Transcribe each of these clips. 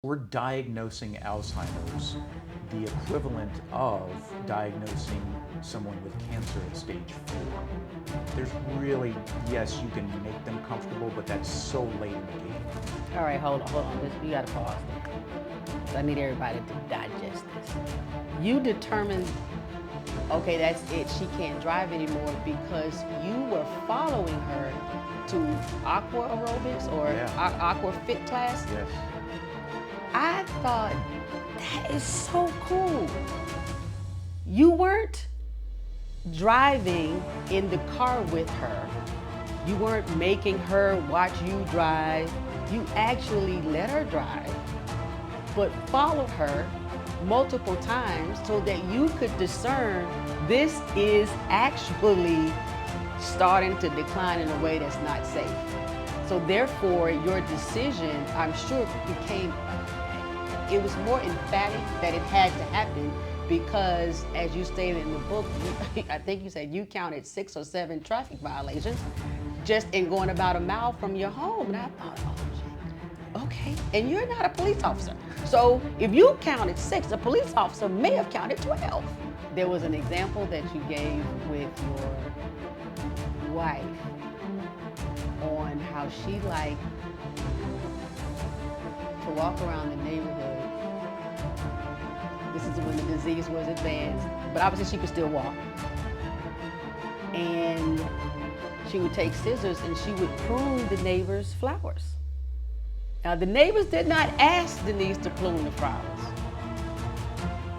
We're diagnosing Alzheimer's, the equivalent of diagnosing someone with cancer at stage 4. There's really, yes, you can make them comfortable, but that's so late in the game. All right, hold on. You gotta pause. I need everybody to digest this. You determined, okay, that's it. She can't drive anymore because you were following her to aqua aerobics or aqua fit class. Yes. I thought that is so cool. You weren't driving in the car with her. You weren't making her watch you drive. You actually let her drive, but followed her multiple times so that you could discern this is actually starting to decline in a way that's not safe. So therefore, your decision, I'm sure, it was more emphatic that it had to happen because, as you stated in the book, I think you said you counted 6 or 7 traffic violations just in going about a mile from your home. And I thought, oh, okay, and you're not a police officer. So if you counted 6, a police officer may have counted 12. There was an example that you gave with your wife on how she liked to walk around the neighborhood. This is when the disease was advanced, but obviously she could still walk. And she would take scissors and she would prune the neighbors' flowers. Now the neighbors did not ask Denise to prune the flowers,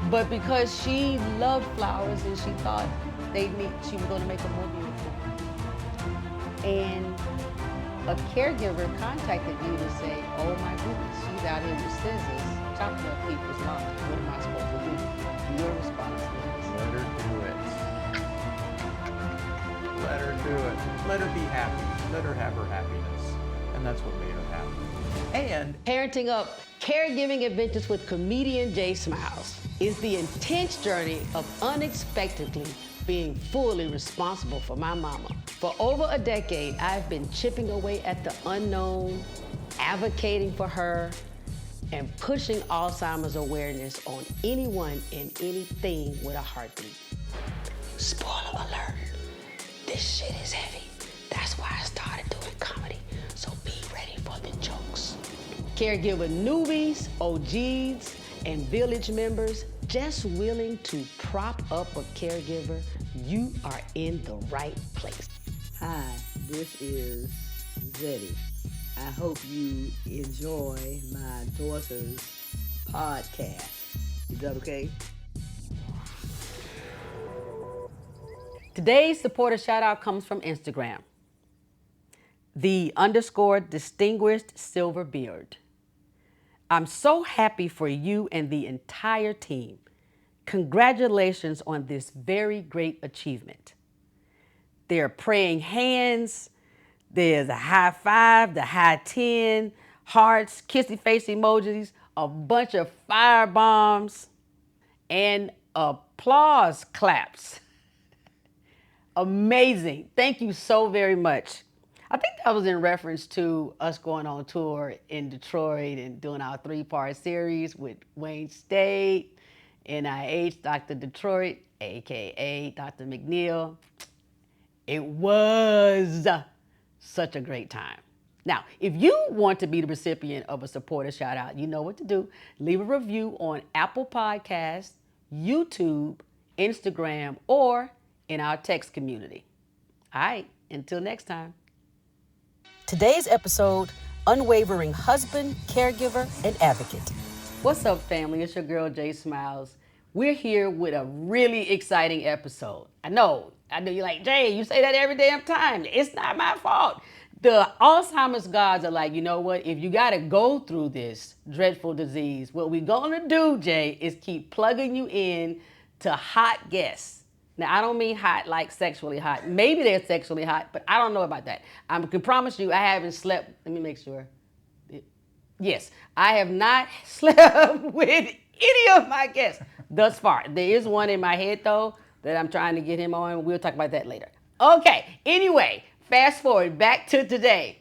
but because she loved flowers and she thought she was going to make them more beautiful. And a caregiver contacted you to say, oh my goodness, she's out here with scissors, chopping up people's lawns. What am I supposed to do? Your response was, let her do it. Let her do it. Let her be happy. Let her have her happiness. And that's what made her happy. And Parenting Up, Caregiving Adventures with comedian Jay Smiles is the intense journey of unexpectedly being fully responsible for my mama. For over a decade, I've been chipping away at the unknown, advocating for her, and pushing Alzheimer's awareness on anyone and anything with a heartbeat. Spoiler alert, this shit is heavy. That's why I started doing comedy, so be ready for the jokes. Caregiver newbies, OGs, and village members just willing to prop up a caregiver, you are in the right place. Hi, this is Zeddy. I hope you enjoy my daughter's podcast. Is that okay? Today's supporter shout out comes from Instagram. _distinguished silver beard. I'm so happy for you and the entire team. Congratulations on this very great achievement. There are praying hands, there's a high 5, the high 10, hearts, kissy face emojis, a bunch of fire bombs, and applause claps. Amazing. Thank you so very much. I think that was in reference to us going on tour in Detroit and doing our 3-part series with Wayne State, NIH, Dr. Detroit, AKA Dr. McNeil. It was such a great time. Now, if you want to be the recipient of a supporter shout out, you know what to do. Leave a review on Apple Podcasts, YouTube, Instagram, or in our text community. All right, until next time. Today's episode, Unwavering Husband, Caregiver, and Advocate. What's up, family? It's your girl, Jay Smiles. We're here with a really exciting episode. I know you're like, Jay, you say that every damn time. It's not my fault. The Alzheimer's gods are like, you know what? If you got to go through this dreadful disease, what we're going to do, Jay, is keep plugging you in to hot guests. Now, I don't mean hot like sexually hot. Maybe they're sexually hot, but I don't know about that. I can promise you I haven't slept. Let me make sure. Yes, I have not slept with any of my guests thus far. There is one in my head, though, that I'm trying to get him on. We'll talk about that later. Okay, anyway, fast forward back to today.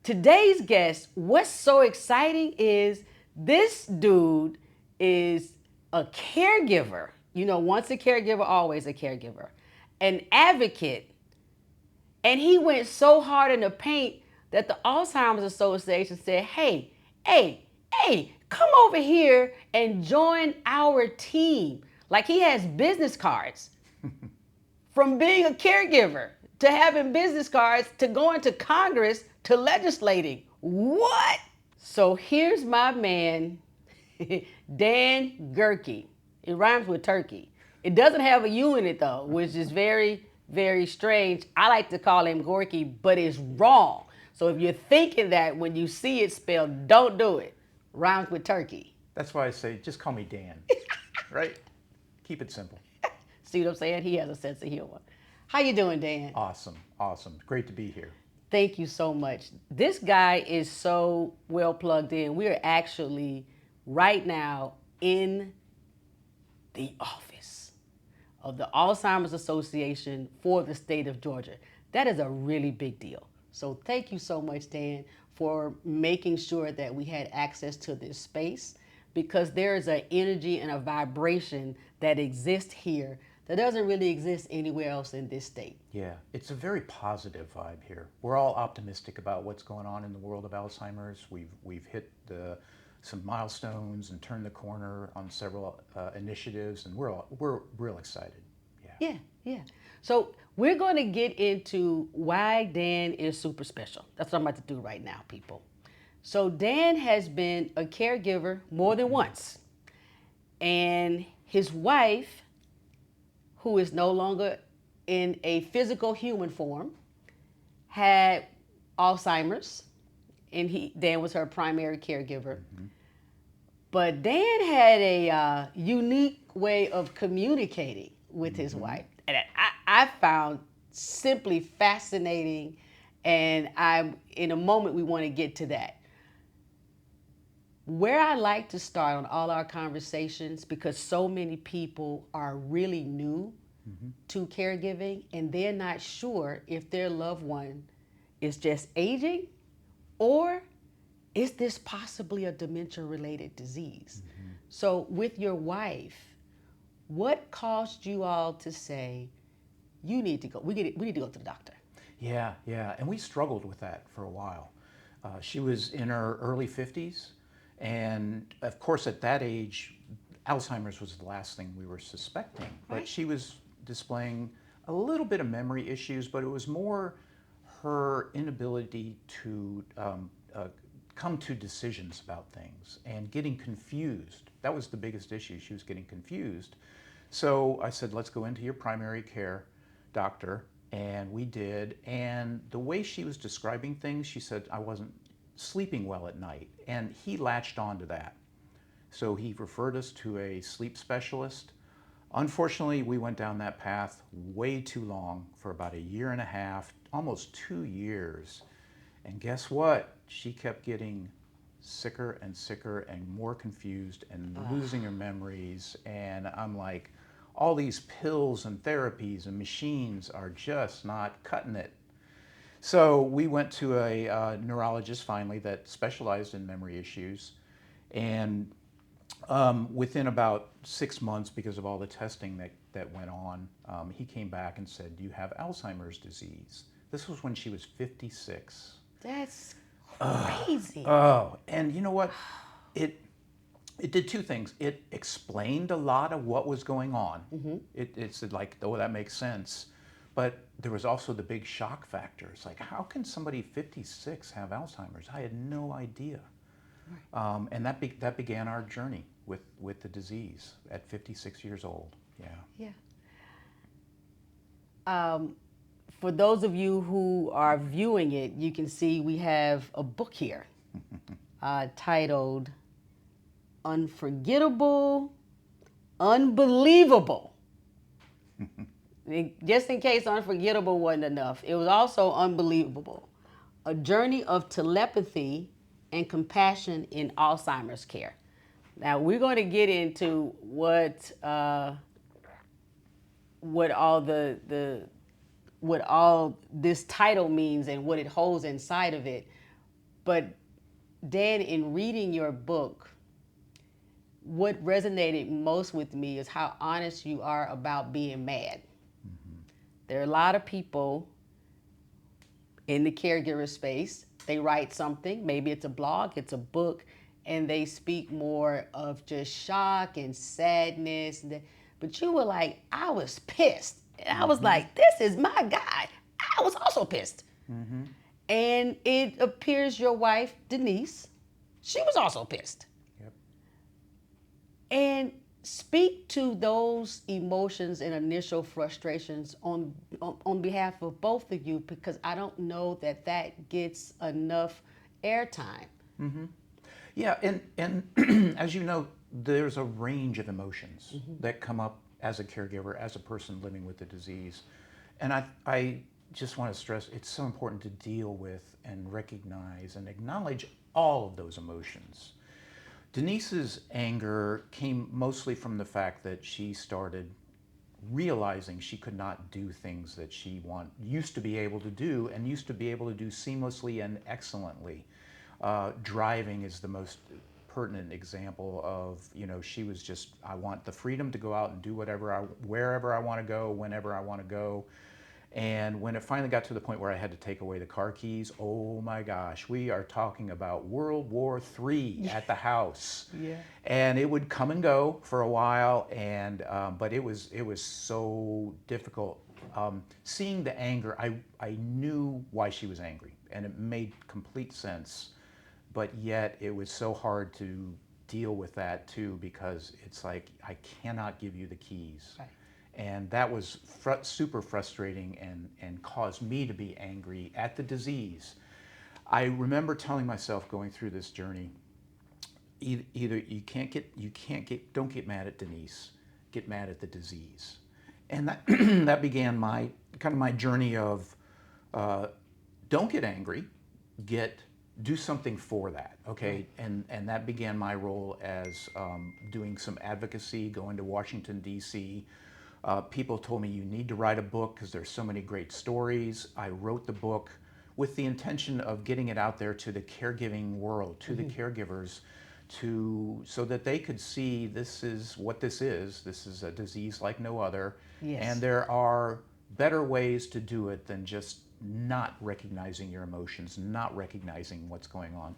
Today's guest, what's so exciting is This dude is a caregiver. You know, once a caregiver, always a caregiver. An advocate. And he went so hard in the paint that the Alzheimer's Association said, hey, come over here and join our team. Like he has business cards from being a caregiver to having business cards to going to Congress to legislating. What? So here's my man, Dan Goerke. It rhymes with turkey. It doesn't have a U in it though, which is very, very strange. I like to call him Goerke, but it's wrong. So if you're thinking that when you see it spelled, don't do it. Rhymes with turkey. That's why I say, just call me Dan, right? Keep it simple. See what I'm saying? He has a sense of humor. How you doing, Dan? Awesome, awesome. Great to be here. Thank you so much. This guy is so well plugged in. We are actually right now in the office of the Alzheimer's Association for the state of Georgia. That is a really big deal. So thank you so much, Dan, for making sure that we had access to this space, because there is an energy and a vibration that exists here that doesn't really exist anywhere else in this state. Yeah, it's a very positive vibe here. We're all optimistic about what's going on in the world of Alzheimer's. We've hit some milestones and turned the corner on several initiatives, and we're real excited. Yeah. So we're going to get into why Dan is super special. That's what I'm about to do right now, people. So Dan has been a caregiver more than once, and his wife, who is no longer in a physical human form, had Alzheimer's, and Dan was her primary caregiver. Mm-hmm. But Dan had a unique way of communicating with his wife, and I found simply fascinating, and in a moment we want to get to that. Where I like to start on all our conversations, because so many people are really new to caregiving and they're not sure if their loved one is just aging or is this possibly a dementia-related disease? So with your wife, what caused you all to say, we need to go to the doctor? Yeah, and we struggled with that for a while. She was in her early 50s, and of course at that age, Alzheimer's was the last thing we were suspecting, but Right. she was displaying a little bit of memory issues, but it was more her inability to come to decisions about things and getting confused. That was the biggest issue. She was getting confused. So I said, let's go into your primary care doctor, and we did. And the way she was describing things, she said I wasn't sleeping well at night, and he latched onto that. So he referred us to a sleep specialist. Unfortunately, we went down that path way too long, for about 1.5 years, almost 2 years. And guess what? She kept getting sicker and sicker and more confused and losing her memories. And I'm like, all these pills and therapies and machines are just not cutting it. So we went to a neurologist finally that specialized in memory issues. And within about 6 months, because of all the testing that went on, he came back and said, you have Alzheimer's disease. This was when she was 56. That's crazy. And you know what? It did two things. It explained a lot of what was going on. It's like, oh, that makes sense. But there was also the big shock factor. It's like, how can somebody 56 have Alzheimer's? I had no idea. And that began our journey with the disease at 56 years old. Yeah. For those of you who are viewing it, you can see we have a book here titled Unforgettable, Unbelievable. Just in case unforgettable wasn't enough, it was also unbelievable. A journey of telepathy and compassion in Alzheimer's care. Now we're going to get into what all this title means and what it holds inside of it. But Dan, in reading your book, what resonated most with me is how honest you are about being mad. There are a lot of people in the caregiver space, they write something, maybe it's a blog, it's a book, and they speak more of just shock and sadness. But you were like, I was pissed. And I was like, this is my guy. I was also pissed. And it appears your wife, Denise, she was also pissed. Yep. And speak to those emotions and initial frustrations on behalf of both of you, because I don't know that that gets enough airtime. Yeah, and as you know, there's a range of emotions that come up as a caregiver, as a person living with the disease. And I just want to stress, it's so important to deal with and recognize and acknowledge all of those emotions. Denise's anger came mostly from the fact that she started realizing she could not do things that she used to be able to do, and used to be able to do seamlessly and excellently. Driving is the most pertinent example of, she was just, I want the freedom to go out and do wherever I want to go, whenever I want to go. And when it finally got to the point where I had to take away the car keys, oh my gosh, we are talking about World War III at the house. Yeah. And it would come and go for a while, and but it was so difficult. Seeing the anger, I knew why she was angry, and it made complete sense. But yet it was so hard to deal with that too, because it's like, I cannot give you the keys. Right. And that was super frustrating and caused me to be angry at the disease. I remember telling myself going through this journey, either don't get mad at Denise, get mad at the disease. And that that began my journey of don't get angry, do something for that, okay? And that began my role as doing some advocacy, going to Washington, D.C. People told me, you need to write a book because there's so many great stories. I wrote the book with the intention of getting it out there to the caregiving world, to the caregivers, so that they could see this is what this is. This is a disease like no other. Yes. And there are better ways to do it than just not recognizing your emotions, not recognizing what's going on.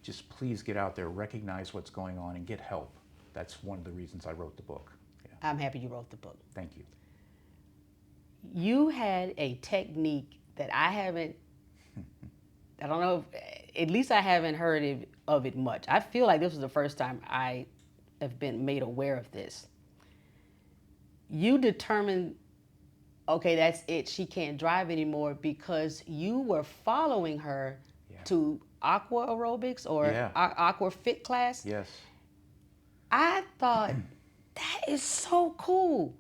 Just please get out there, recognize what's going on, and get help. That's one of the reasons I wrote the book. Yeah. I'm happy you wrote the book. Thank you. You had a technique that I don't know, at least I haven't heard of it much. I feel like this was the first time I have been made aware of this. You determined, okay, that's it, she can't drive anymore, because you were following her to aqua aerobics or aqua fit class. Yes. I thought, that is so cool.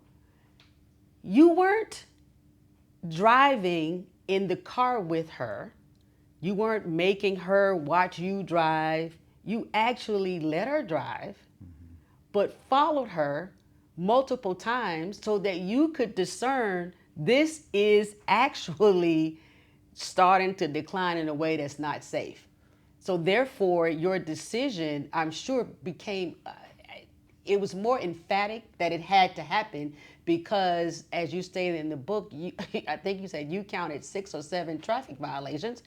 You weren't driving in the car with her. You weren't making her watch you drive. You actually let her drive, but followed her multiple times so that you could discern this is actually starting to decline in a way that's not safe. So therefore, your decision, I'm sure, became, it was more emphatic that it had to happen because, as you stated in the book, I think you said you counted 6 or 7 traffic violations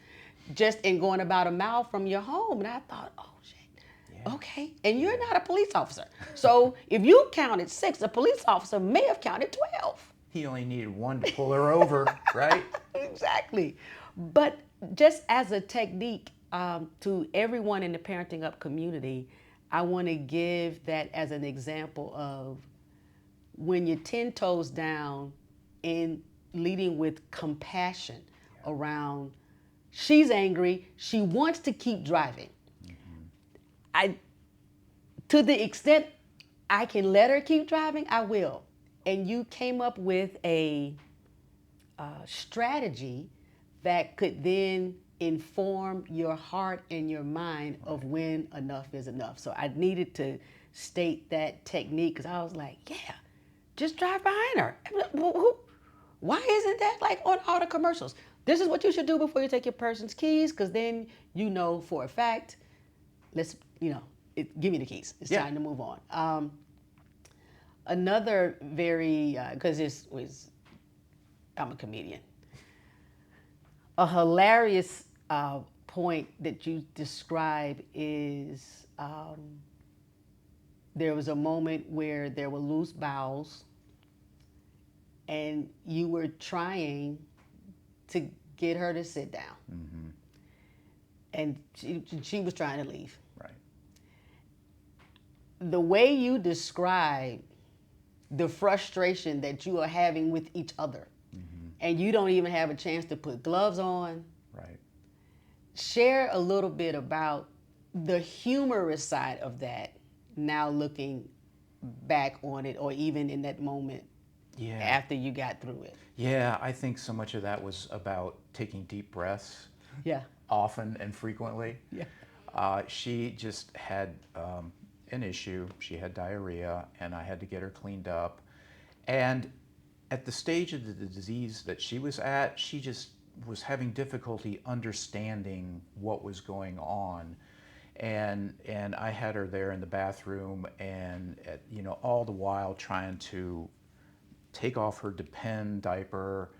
just in going about a mile from your home. And I thought, oh, shit, okay. And you're not a police officer. So if you counted 6, a police officer may have counted 12. He only needed 1 to pull her over, right? Exactly. But just as a technique to everyone in the Parenting Up community, I want to give that as an example of when you're 10 toes down in leading with compassion around, she's angry, she wants to keep driving. To the extent I can let her keep driving, I will. And you came up with a strategy that could then inform your heart and your mind of when enough is enough. So I needed to state that technique because I was like, yeah, just drive behind her. Why isn't that like on all the commercials? This is what you should do before you take your person's keys, because then you know for a fact, give me the keys. It's Yeah. time to move on. Another very, because I'm a comedian. A hilarious point that you describe is there was a moment where there were loose bowels and you were trying to get her to sit down. Mm-hmm. And she was trying to leave. Right. The way you describe the frustration that you are having with each other, and you don't even have a chance to put gloves on. Right. Share a little bit about the humorous side of that now looking back on it, or even in that moment Yeah. after you got through it. Yeah, I think so much of that was about taking deep breaths Yeah. often and frequently. Yeah. She just had an issue. She had diarrhea, and I had to get her cleaned up. And at the stage of the disease that she was at, she just was having difficulty understanding what was going on. And I had her there in the bathroom, and all the while trying to take off her Depend diaper,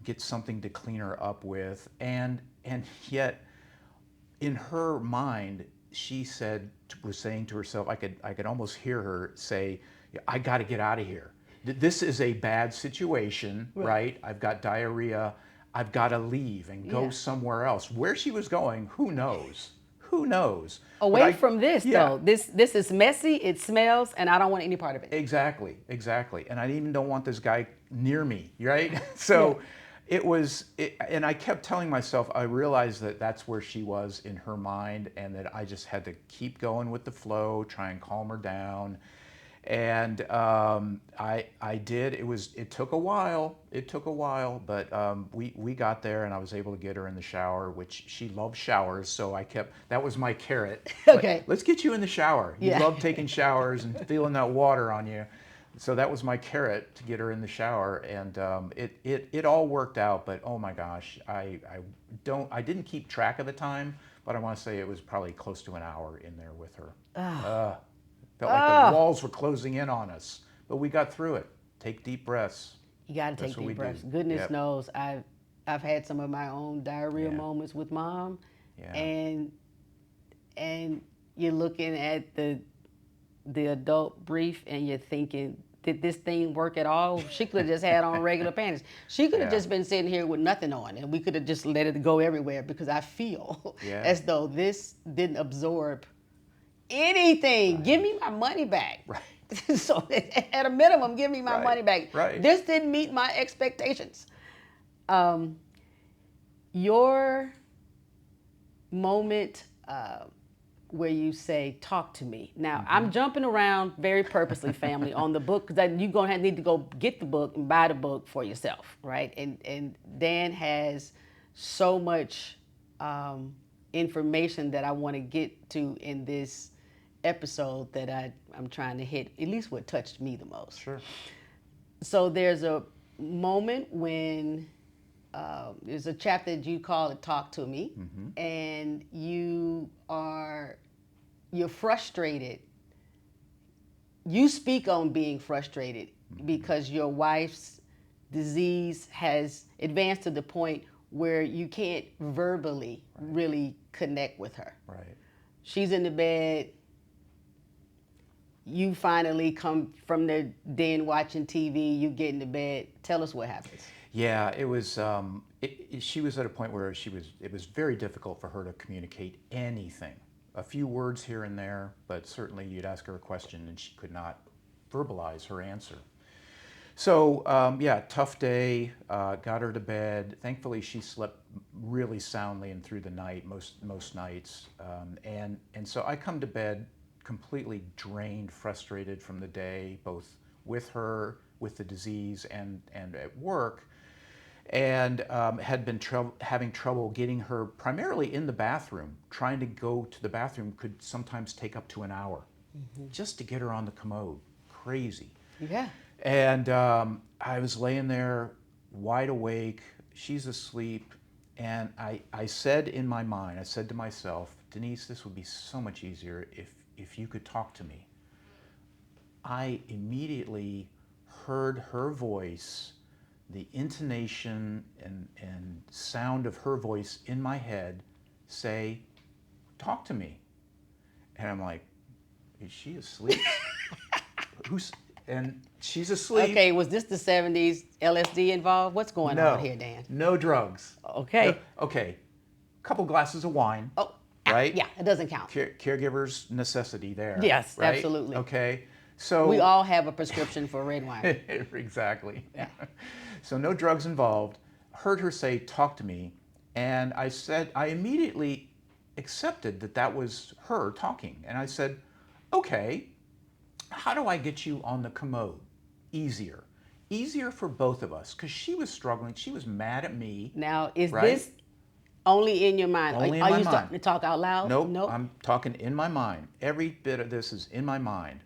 get something to clean her up with, and yet in her mind she was saying to herself, I could almost hear her say, I got to get out of here. This is a bad situation, right? I've got diarrhea. I've got to leave and go somewhere else. Where she was going, who knows? Who knows? Away from this, though. This is messy, it smells, and I don't want any part of it. Exactly. And I even don't want this guy near me, right? So and I kept telling myself, I realized that that's where she was in her mind, and that I just had to keep going with the flow, try and calm her down. And I did. It took a while. But we got there, and I was able to get her in the shower, which she loves showers. So that was my carrot. Okay. Let's get you in the shower. You love taking showers and feeling that water on you. So that was my carrot, to get her in the shower, and it all worked out. But oh my gosh, I didn't keep track of the time, but I want to say it was probably close to an hour in there with her. Felt like the walls were closing in on us, but we got through it. Take deep breaths. You got to take deep breaths. Goodness knows, I've had some of my own diarrhea moments with Mom, and you're looking at the adult brief, and you're thinking, did this thing work at all? She could have just had on regular panties. She could have just been sitting here with nothing on, and we could have just let it go everywhere, because I feel as though this didn't absorb anything. Give me my money back. Right. So at a minimum, give me my money back. Right. This didn't meet my expectations. Your moment where you say, talk to me. Now, I'm jumping around very purposely, family, on the book, because you're going to need to go get the book and buy the book for yourself, right? And Dan has so much information that I want to get to in this episode that I'm trying to hit, at least what touched me the most. Sure. So there's a moment when there's a chapter that you call it Talk to Me, and you're frustrated. You speak on being frustrated because your wife's disease has advanced to the point where you can't verbally really connect with her. Right. She's in the bed. You finally come from the den watching TV. You get in the bed. Tell us what happens. Yeah, it was. She was at a point where it was very difficult for her to communicate anything. A few words here and there, but certainly you'd ask her a question and she could not verbalize her answer. So tough day. Got her to bed. Thankfully, she slept really soundly and through the night most nights. And so I come to bed completely drained, frustrated from the day, both with her, with the disease, and at work, and had been having trouble getting her primarily in the bathroom. Trying to go to the bathroom could sometimes take up to an hour just to get her on the commode. Crazy. Yeah. And I was laying there wide awake, she's asleep, and I said in my mind, I said to myself, Denise, this would be so much easier if you could talk to me. I immediately heard her voice, the intonation and sound of her voice in my head say, talk to me. And I'm like, is she asleep? And she's asleep. Okay, was this the 70s LSD involved? What's going on here, Dan? No drugs. Okay. Okay. Couple glasses of wine. Oh, right? Yeah, it doesn't count. Caregiver's necessity there. Yes, right? absolutely. Okay. So we all have a prescription for red wine. Exactly. Yeah. So no drugs involved. Heard her say, talk to me. And I immediately accepted that was her talking. And I said, okay, how do I get you on the commode? Easier. Easier for both of us. Because she was struggling. She was mad at me. Now, is right? this only in your mind? Only in Are my you mind. starting to talk out loud? Nope. I'm talking in my mind. Every bit of this is in my mind.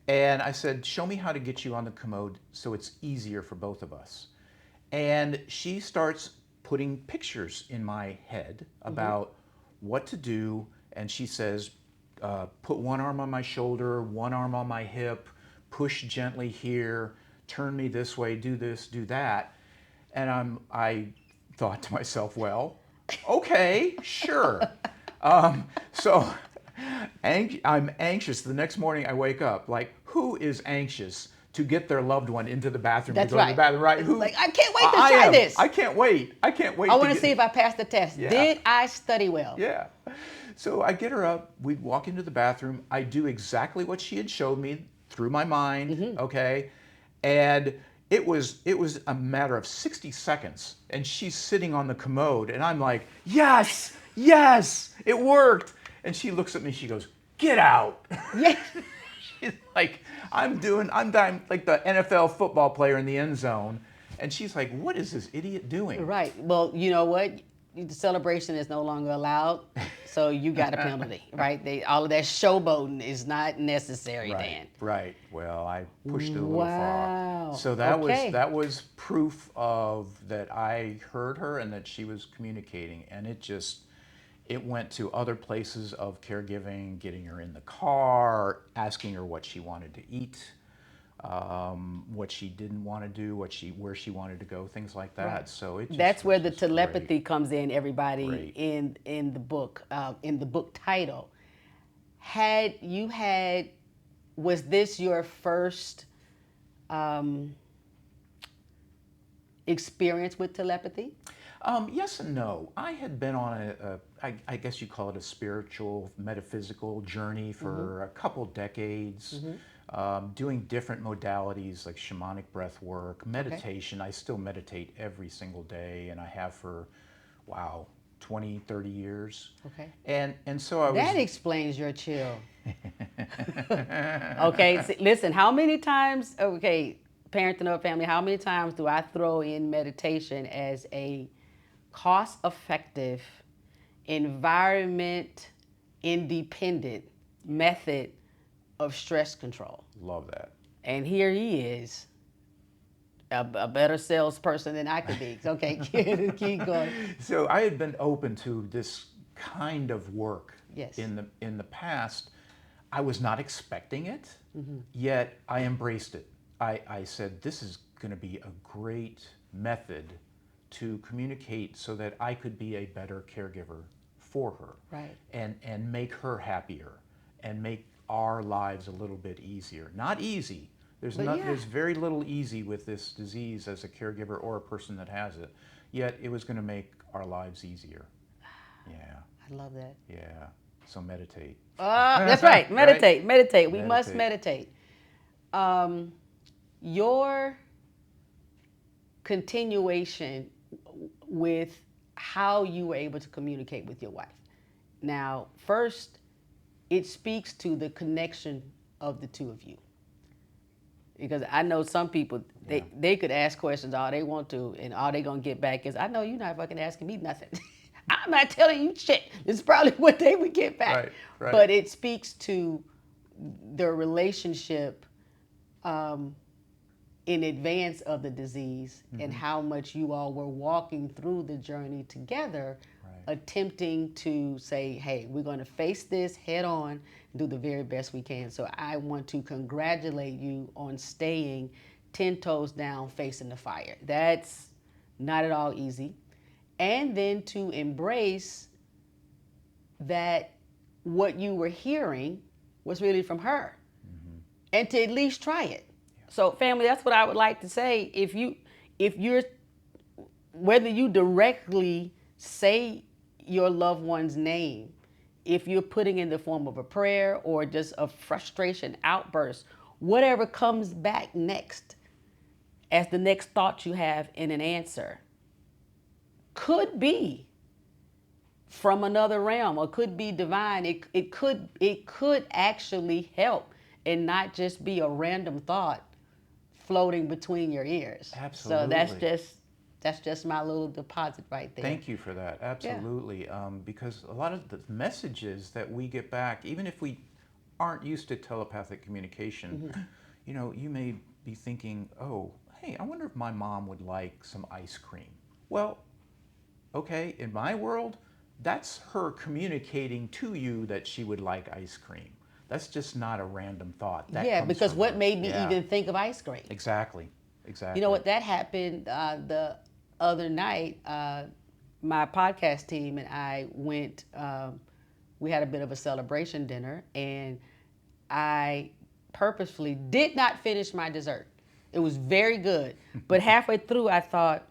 And I said, show me how to get you on the commode so it's easier for both of us. And she starts putting pictures in my head about what to do. And she says, put one arm on my shoulder, one arm on my hip, push gently here, turn me this way, do this, do that. And I thought to myself, well, okay, sure. So I'm anxious. The next morning I wake up, like, who is anxious to get their loved one into the bathroom? That's to go to the bathroom, right? It's like, I can't wait to try this. I can't wait. I can't wait. I want to see if I passed the test. Yeah. Did I study well? Yeah. So I get her up. We walk into the bathroom. I do exactly what she had showed me through my mind. Okay, and it was a matter of 60 seconds, and she's sitting on the commode, and I'm like, yes, it worked. And she looks at me. She goes, get out. Yeah. She's like, I'm like the NFL football player in the end zone. And she's like, what is this idiot doing? Right. Well, you know what? The celebration is no longer allowed, so you got a penalty, right? All of that showboating is not necessary, Dan. Right. Well, I pushed it a little Wow. far. So that was proof of that I heard her and that she was communicating, and it went to other places of caregiving, getting her in the car, asking her what she wanted to eat, what she didn't want to do, where she wanted to go, things like that. Right. So that's where the telepathy great. comes in. Everybody Great. in the book title. Was this your first experience with telepathy? Yes and no. I had been on I guess you call it a spiritual, metaphysical journey for a couple decades, doing different modalities like shamanic breath work, meditation. I still meditate every single day, and I have for, 20, 30 years. Okay. And so I was... That explains your chill. Okay, so listen, how many times, Parenting of a Family, how many times do I throw in meditation as a cost-effective, environment-independent method of stress control? Love that. And here he is, a better salesperson than I could be. Okay, keep going. So I had been open to this kind of work Yes. in the past. I was not expecting it, yet I embraced it. I said, this is going to be a great method to communicate so that I could be a better caregiver for her. Right. And make her happier and make our lives a little bit easier. Not easy. There's very little easy with this disease as a caregiver or a person that has it. Yet it was going to make our lives easier. Yeah. I love that. Yeah. So meditate. That's right. Meditate. Right? Meditate. We must meditate. Your continuation with how you were able to communicate with your wife. Now, first, it speaks to the connection of the two of you. Because I know some people, they could ask questions all they want to, and all they gonna get back is, I know you're not fucking asking me nothing. I'm not telling you shit. It's probably what they would get back. Right. But it speaks to the relationship in advance of the disease and how much you all were walking through the journey together attempting to say, hey, we're going to face this head on, do the very best we can. So I want to congratulate you on staying 10 toes down, facing the fire. That's not at all easy. And then to embrace that what you were hearing was really from her, and to at least try it. Yeah. So family, that's what I would like to say. If you're, whether you directly say your loved one's name, if you're putting in the form of a prayer or just a frustration outburst, whatever comes back next as the next thought you have in an answer could be from another realm or could be divine. It could actually help and not just be a random thought floating between your ears. Absolutely. So that's just my little deposit right there. Thank you for that. Absolutely. Yeah. Because a lot of the messages that we get back, even if we aren't used to telepathic communication, you know, you may be thinking, oh, hey, I wonder if my mom would like some ice cream. Well, okay, in my world, that's her communicating to you that she would like ice cream. That's just not a random thought. That yeah, comes because from what her. made me even think of ice cream? Exactly. You know what, that happened the other night. My podcast team and I went, we had a bit of a celebration dinner, and I purposefully did not finish my dessert. It was very good, but halfway through I thought,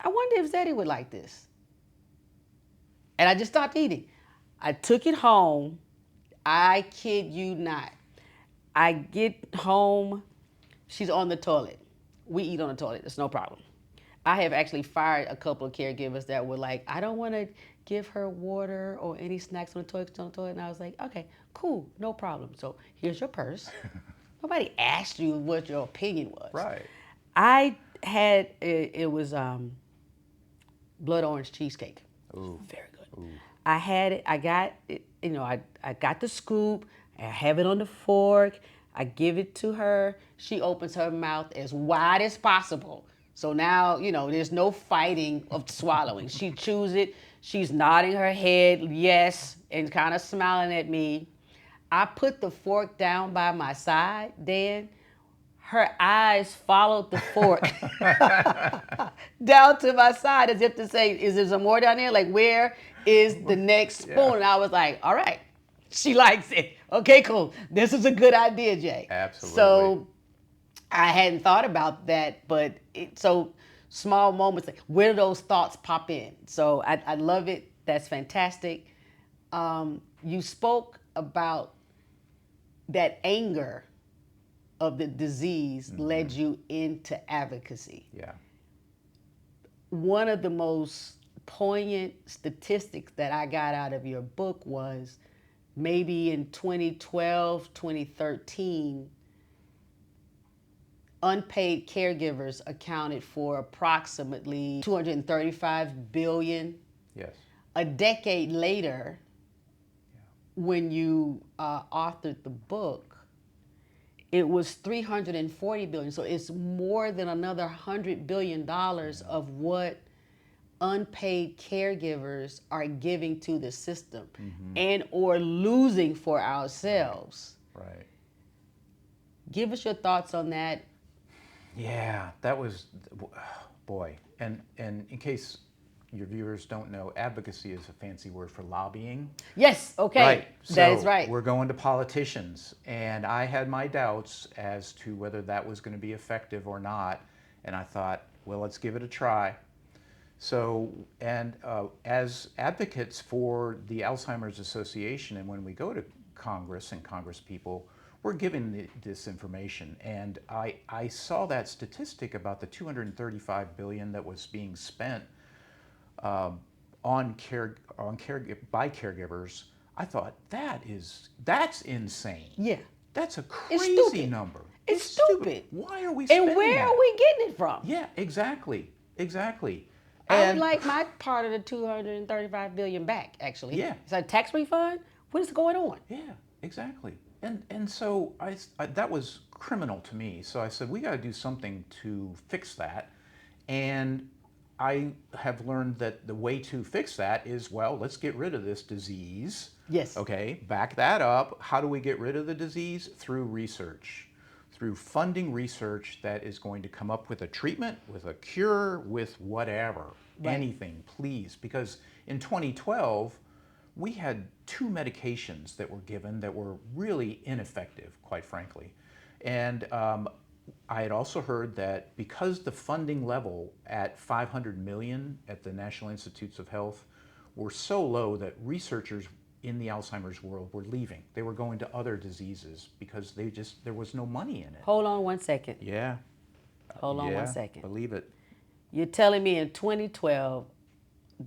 I wonder if Zeddy would like this. And I just stopped eating. I took it home. I kid you not. I get home, she's on the toilet. We eat on the toilet, it's no problem. I have actually fired a couple of caregivers that were like, I don't want to give her water or any snacks on the toilet. And I was like, okay, cool, no problem. So here's your purse. Nobody asked you what your opinion was. Right. I had, it was blood orange cheesecake. Ooh. Very good. Ooh. I had it, I got it, you know, I got the scoop, I have it on the fork, I give it to her. She opens her mouth as wide as possible. So now, you know, there's no fighting of swallowing. She chews it, she's nodding her head, yes, and kind of smiling at me. I put the fork down by my side, Dan. Her eyes followed the fork down to my side as if to say, is there some more down there? Like, where is the next spoon? Yeah. And I was like, all right, she likes it. Okay, cool. This is a good idea, Jay. Absolutely. So I hadn't thought about that, but so small moments, like, where do those thoughts pop in? So I love it. That's fantastic. You spoke about that anger of the disease led you into advocacy. Yeah. One of the most poignant statistics that I got out of your book was maybe in 2012, 2013, unpaid caregivers accounted for approximately $235 billion. Yes. A decade later, when you authored the book, it was $340 billion. So it's more than another $100 billion of what unpaid caregivers are giving to the system and or losing for ourselves. Right. Give us your thoughts on that. Yeah, that was, boy. And in case your viewers don't know, advocacy is a fancy word for lobbying. Yes, okay, right. That is right. We're going to politicians, and I had my doubts as to whether that was going to be effective or not, and I thought, well, let's give it a try. So, and as advocates for the Alzheimer's Association, and when we go to Congress and Congress people, we're given this information, and I saw that statistic about the $235 billion that was being spent by caregivers. I thought that's insane. Yeah, that's a crazy number. It's stupid. Why are we spending and where that? are we getting it from? Yeah, exactly. I would like my part of the $235 billion back. Actually, yeah, it's a tax refund. What is going on? Yeah, exactly. And so I that was criminal to me. So I said, we got to do something to fix that. And I have learned that the way to fix that is, well, let's get rid of this disease. Yes. Okay, back that up. How do we get rid of the disease? Through research, through funding research that is going to come up with a treatment, with a cure, with whatever, Right. anything, please. Because in 2012, we had 2 medications that were given that were really ineffective, quite frankly. And I had also heard that because the funding level at 500 million at the National Institutes of Health were so low that researchers in the Alzheimer's world were leaving. They were going to other diseases because there was no money in it. Hold on 1 second. Yeah. Hold on yeah, 1 second. Believe it. You're telling me in 2012,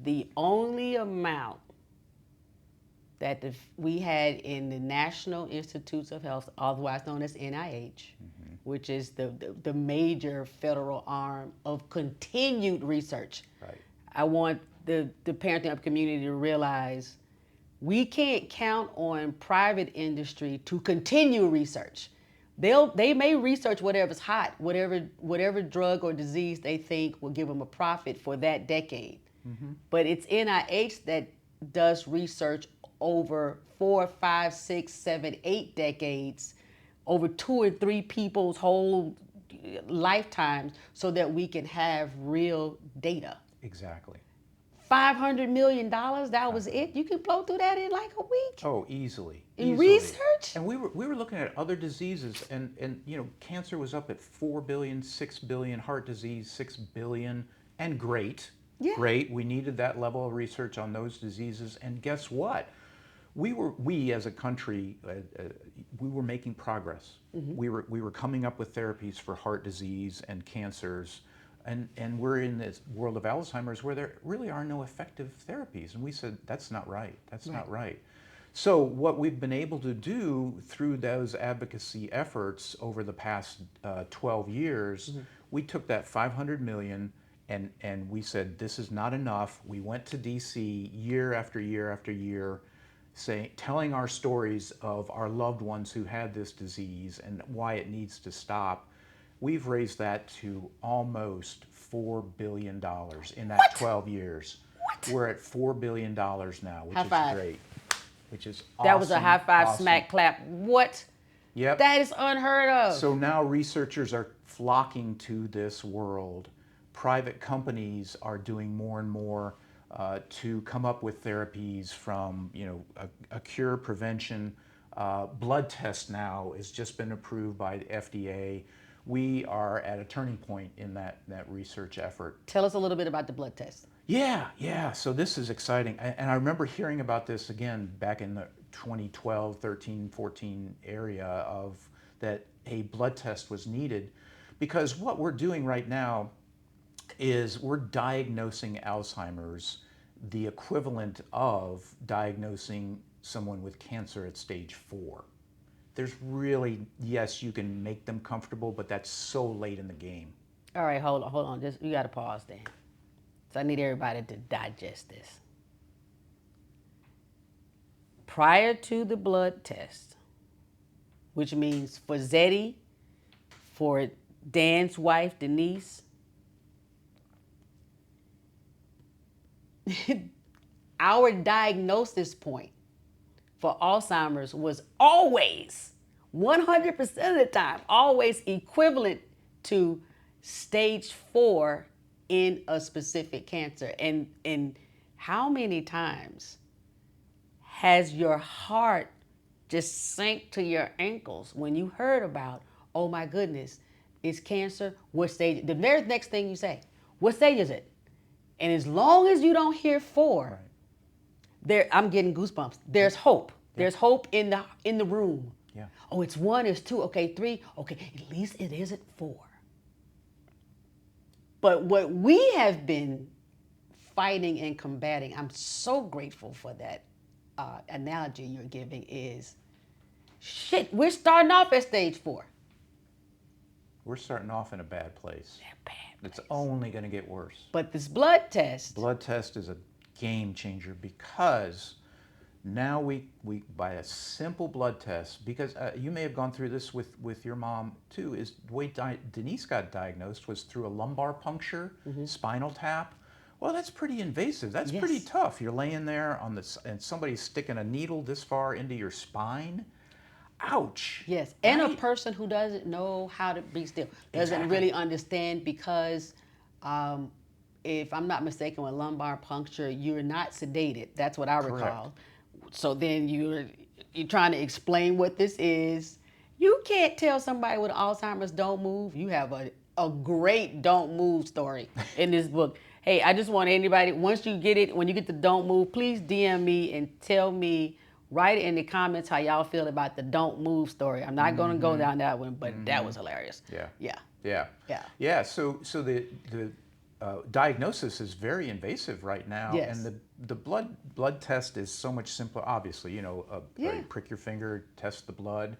the only amount that we had in the National Institutes of Health, otherwise known as NIH, which is the major federal arm of continued research. Right. I want the parenting up community to realize we can't count on private industry to continue research. They may research whatever's hot, whatever drug or disease they think will give them a profit for that decade. But it's NIH that does research over 4, 5, 6, 7, 8 decades, over 2 or 3 people's whole lifetimes, so that we can have real data. Exactly. $500 million, that was it? You can blow through that in like a week? Oh, easily. In easily. research? And we were looking at other diseases, and you know, cancer was up at 4 billion, 6 billion, heart disease 6 billion, and great. Yeah. Great. We needed that level of research on those diseases, and guess what? We as a country, we were making progress. We were coming up with therapies for heart disease and cancers, and we're in this world of Alzheimer's where there really are no effective therapies. And we said, that's not right. That's not right. So what we've been able to do through those advocacy efforts over the past 12 years, we took that 500 million and we said, this is not enough. We went to DC year after year after year, telling our stories of our loved ones who had this disease and why it needs to stop. We've raised that to almost $4 billion in that 12 years. We're at $4 billion now, which High is five. great. Which is awesome. That was a high five, awesome. smack, clap. What? Yep. That is unheard of. So now researchers are flocking to this world. Private companies are doing more and more to come up with therapies from, you know, a cure, prevention. Blood test now has just been approved by the FDA. We are at a turning point in that research effort. Tell us a little bit about the blood test. Yeah. So this is exciting. And I remember hearing about this again back in the 2012, 13, 14 area of that a blood test was needed, because what we're doing right now is we're diagnosing Alzheimer's, the equivalent of diagnosing someone with cancer at stage 4. There's really, yes, you can make them comfortable, but that's so late in the game. All right, hold on. Just you got to pause there. So I need everybody to digest this. Prior to the blood test, which means for Zeddy, for Dan's wife, Denise, our diagnosis point for Alzheimer's was always, 100% of the time, always equivalent to stage 4 in a specific cancer. And how many times has your heart just sank to your ankles when you heard about, oh my goodness, it's cancer, what stage? The very next thing you say, what stage is it? And as long as you don't hear 4, I'm getting goosebumps. There's hope. There's hope in the room. Yeah. Oh, it's 1, it's 2, okay, 3, okay, at least it isn't 4. But what we have been fighting and combating, I'm so grateful for that analogy you're giving, is shit, we're starting off at stage 4. We're starting off in a bad place. It's place. only going to get worse. But this blood test. Blood test is a game changer, because now we by a simple blood test, because you may have gone through this with your mom too, is the way Denise got diagnosed was through a lumbar puncture, spinal tap. Well, that's pretty invasive. That's Yes. pretty tough. You're laying there on this, and somebody's sticking a needle this far into your spine. Ouch. Yes, and a Right? person who doesn't know how to be still, doesn't Exactly. really understand, because if I'm not mistaken, with lumbar puncture, you're not sedated. That's what I recall. So then you're trying to explain what this is. You can't tell somebody with Alzheimer's don't move. You have a great don't move story in this book. Hey, I just want anybody, once you get it, when you get the don't move, please DM me and tell me, write in the comments how y'all feel about the don't move story. I'm not going to go down that one, but that was hilarious. Yeah. Yeah. Yeah. Yeah. Yeah. So the diagnosis is very invasive right now, Yes. and the blood test is so much simpler. Obviously, Yeah. prick your finger, test the blood,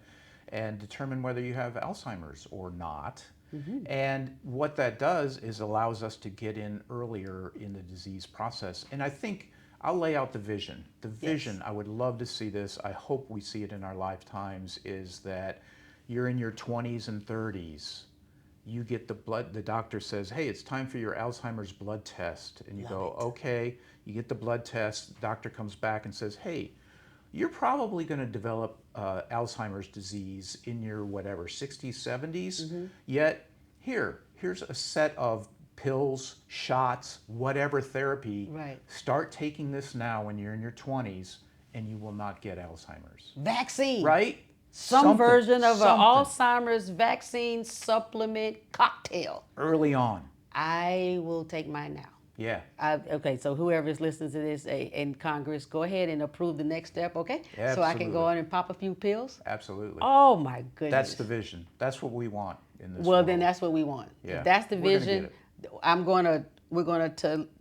and determine whether you have Alzheimer's or not. And what that does is allows us to get in earlier in the disease process. And I think I'll lay out the vision. The vision, I would love to see this. I hope we see it in our lifetimes, is that you're in your 20s and 30s. You get the blood, the doctor says, hey, it's time for your Alzheimer's blood test. And you go, okay, you get the blood test, the doctor comes back and says, hey, you're probably going to develop Alzheimer's disease in your whatever, 60s, 70s. Yet here's a set of pills, shots, whatever therapy. Right. Start taking this now when you're in your 20s and you will not get Alzheimer's. Vaccine. Right? Some Something, version of an something. Alzheimer's vaccine supplement cocktail. Early on. I will take mine now. Yeah. Okay, so whoever is listening to this in Congress, go ahead and approve the next step, okay? So I can go Absolutely. in and pop a few pills? Absolutely. Oh my goodness. That's the vision. That's what we want in this Well, world. then that's what we want. Yeah. If that's the We're gonna vision, get we're gonna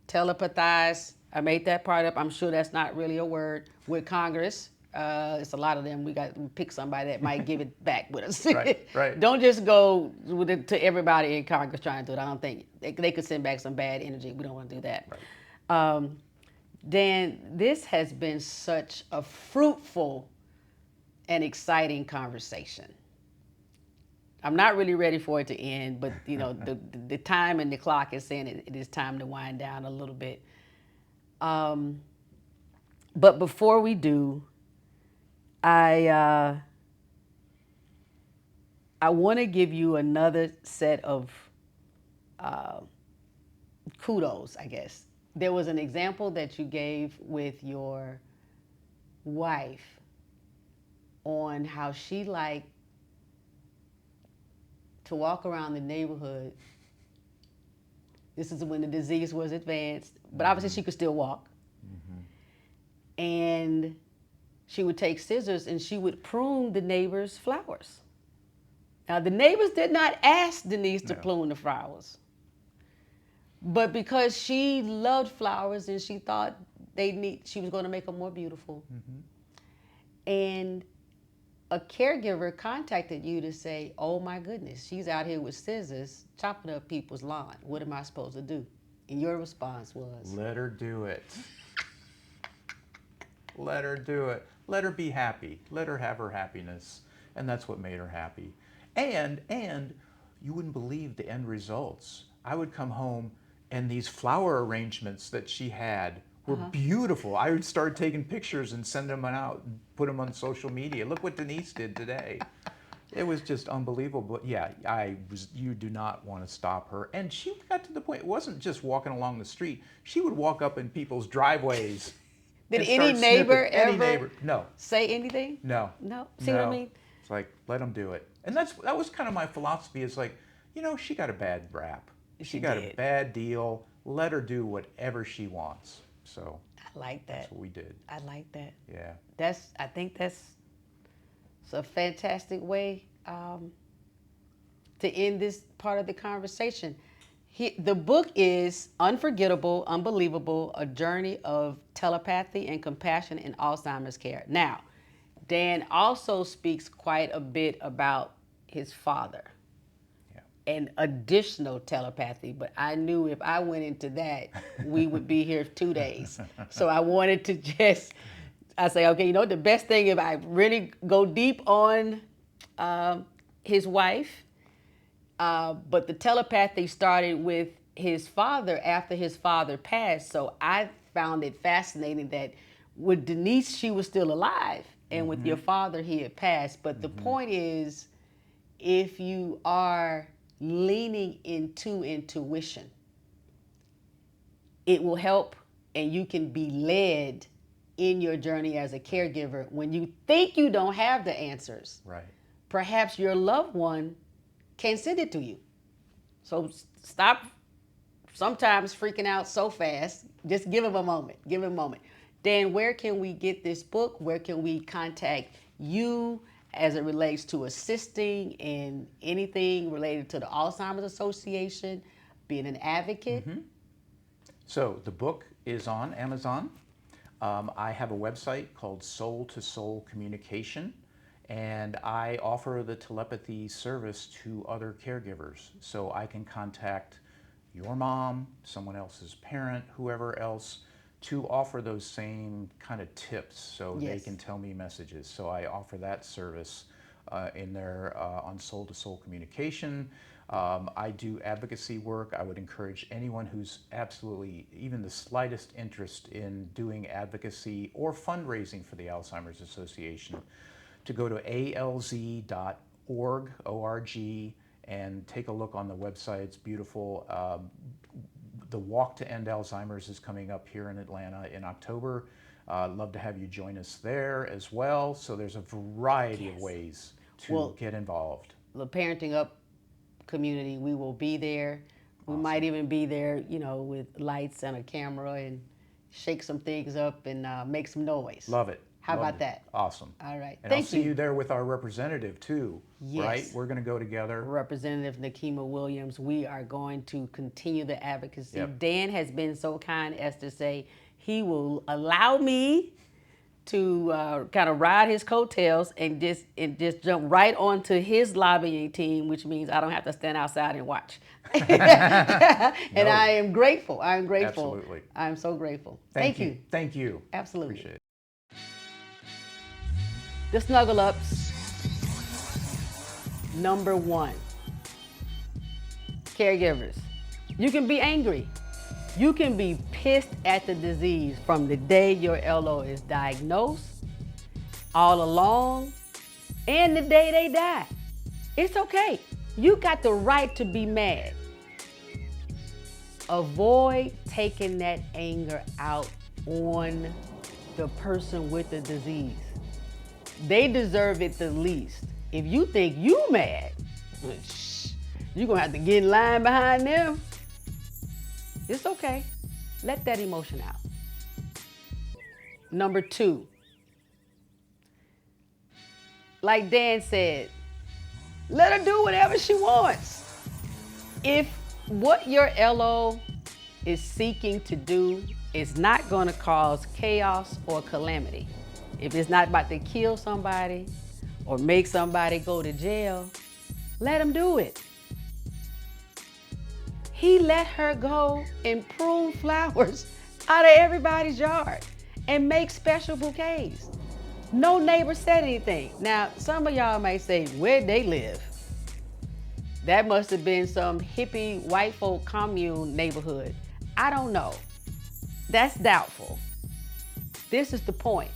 telepathize. I made that part up. I'm sure that's not really a word with Congress. It's a lot of them. We got to pick somebody that might give it back with us. Right. Don't just go with it to everybody in Congress trying to do it. I don't think they could send back some bad energy. We don't want to do that. Right. Dan, this has been such a fruitful and exciting conversation. I'm not really ready for it to end, but the time and the clock is saying it is time to wind down a little bit. But before we do, I want to give you another set of kudos, I guess. There was an example that you gave with your wife on how she liked to walk around the neighborhood. This is when the disease was advanced, but obviously she could still walk. And she would take scissors and she would prune the neighbor's flowers. Now, the neighbors did not ask Denise to prune the flowers. But because she loved flowers and she thought she was going to make them more beautiful. And a caregiver contacted you to say, oh my goodness, she's out here with scissors chopping up people's lawn. What am I supposed to do? And your response was? Let her do it. Let her do it. Let her be happy. Let her have her happiness. And that's what made her happy. And you wouldn't believe the end results. I would come home and these flower arrangements that she had were beautiful. I would start taking pictures and send them out and put them on social media. Look what Denise did today. It was just unbelievable. But yeah, you do not want to stop her. And she got to the point, it wasn't just walking along the street. She would walk up in people's driveways. Did and any start neighbor snipping. Any ever neighbor. No. say anything? No. No? See what I mean? It's like, let them do it. And that was kind of my philosophy, is like, she got a bad rap. She got a bad deal. Let her do whatever she wants. So I like that. that's what we did. I like that. Yeah. I think that's a fantastic way to end this part of the conversation. The book is Unforgettable, Unbelievable, A Journey of Telepathy and Compassion in Alzheimer's Care. Now, Dan also speaks quite a bit about his father and additional telepathy, but I knew if I went into that, we would be here 2 days. So I wanted to I say, okay, the best thing if I really go deep on his wife, but the telepathy started with his father, after his father passed, so I found it fascinating that with Denise, she was still alive, and with your father, he had passed. But the point is, if you are leaning into intuition, it will help, and you can be led in your journey as a caregiver when you think you don't have the answers. Right. Perhaps your loved one can send it to you. So stop sometimes freaking out so fast. Just give him a moment. Give him a moment. Dan, where can we get this book? Where can we contact you as it relates to assisting in anything related to the Alzheimer's Association, being an advocate? So the book is on Amazon. I have a website called Soul to Soul Communication, and I offer the telepathy service to other caregivers. So I can contact your mom, someone else's parent, whoever else, to offer those same kind of tips so they Yes. can tell me messages. So I offer that service in there on Soul to Soul Communication. I do advocacy work. I would encourage anyone who's absolutely even the slightest interest in doing advocacy or fundraising for the Alzheimer's Association to go to alz.org, O-R-G, and take a look on the website. It's beautiful. The Walk to End Alzheimer's is coming up here in Atlanta in October. Love to have you join us there as well. So there's a variety of ways to get involved. The Parenting Up community, we will be there. We might even be there, you know, with lights and a camera and shake some things up and make some noise. Love it. How Loved about it. that? Awesome. All right. And Thank I'll see you there with our representative too, Yes. right? We're going to go together. Representative Nakima Williams, we are going to continue the advocacy. Yep. Dan has been so kind as to say he will allow me to kind of ride his coattails and just jump right onto his lobbying team, which means I don't have to stand outside and watch. And No. I am grateful. I'm grateful. Absolutely. I'm so grateful. Thank you. Thank you. Absolutely. Appreciate it. The Snuggle Ups. Number 1. Caregivers. You can be angry. You can be pissed at the disease from the day your LO is diagnosed, all along, and the day they die. It's okay. You got the right to be mad. Avoid taking that anger out on the person with the disease. They deserve it the least. If you think you mad, you're gonna have to get in line behind them. It's okay. Let that emotion out. Number 2. Like Dan said, let her do whatever she wants. If what your LO is seeking to do is not gonna cause chaos or calamity, if it's not about to kill somebody or make somebody go to jail, let them do it. He let her go and prune flowers out of everybody's yard and make special bouquets. No neighbor said anything. Now, some of y'all may say, where'd they live? That must have been some hippie white folk commune neighborhood. I don't know. That's doubtful. This is the point.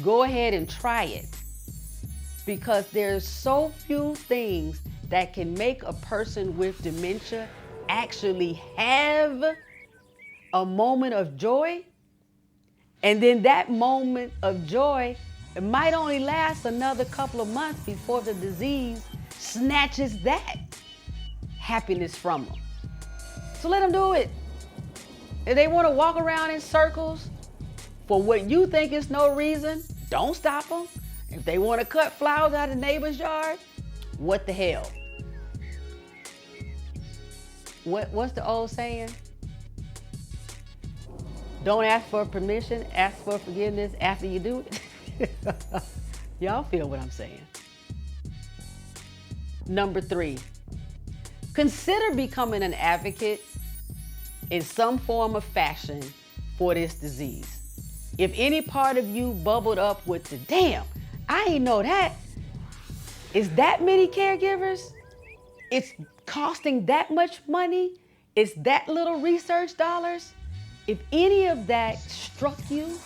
Go ahead and try it, because there's so few things that can make a person with dementia actually have a moment of joy, and then that moment of joy, it might only last another couple of months before the disease snatches that happiness from them. So let them do it. If they want to walk around in circles for what you think is no reason, don't stop them. If they want to cut flowers out of the neighbor's yard, what the hell? What's the old saying? Don't ask for permission, ask for forgiveness after you do it. Y'all feel what I'm saying. Number 3, consider becoming an advocate in some form or fashion for this disease. If any part of you bubbled up with the, damn, I ain't know that. Is that many caregivers? It's costing that much money It's that little research dollars. If any of that struck you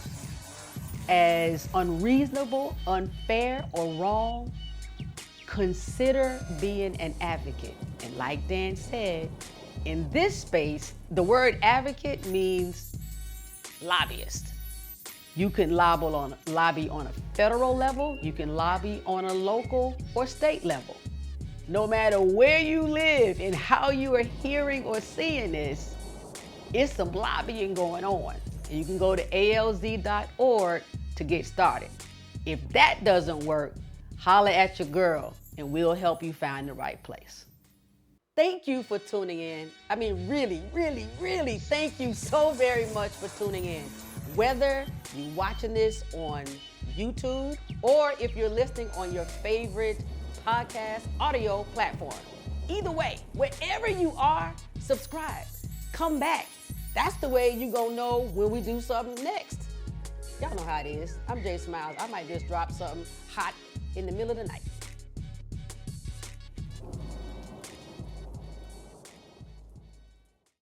as unreasonable, unfair, or wrong, consider being an advocate. And like Dan said, in this space, the word advocate means lobbyist. You can lobby on a federal level, you can lobby on a local or state level. No matter where you live and how you are hearing or seeing this, it's some lobbying going on. And you can go to alz.org to get started. If that doesn't work, holler at your girl and we'll help you find the right place. Thank you for tuning in. I mean, really, really, really, thank you so very much for tuning in. Whether you're watching this on YouTube or if you're listening on your favorite podcast audio platform. Either way, wherever you are, subscribe. Come back. That's the way you gonna know when we do something next. Y'all know how it is. I'm Jay Smiles. I might just drop something hot in the middle of the night.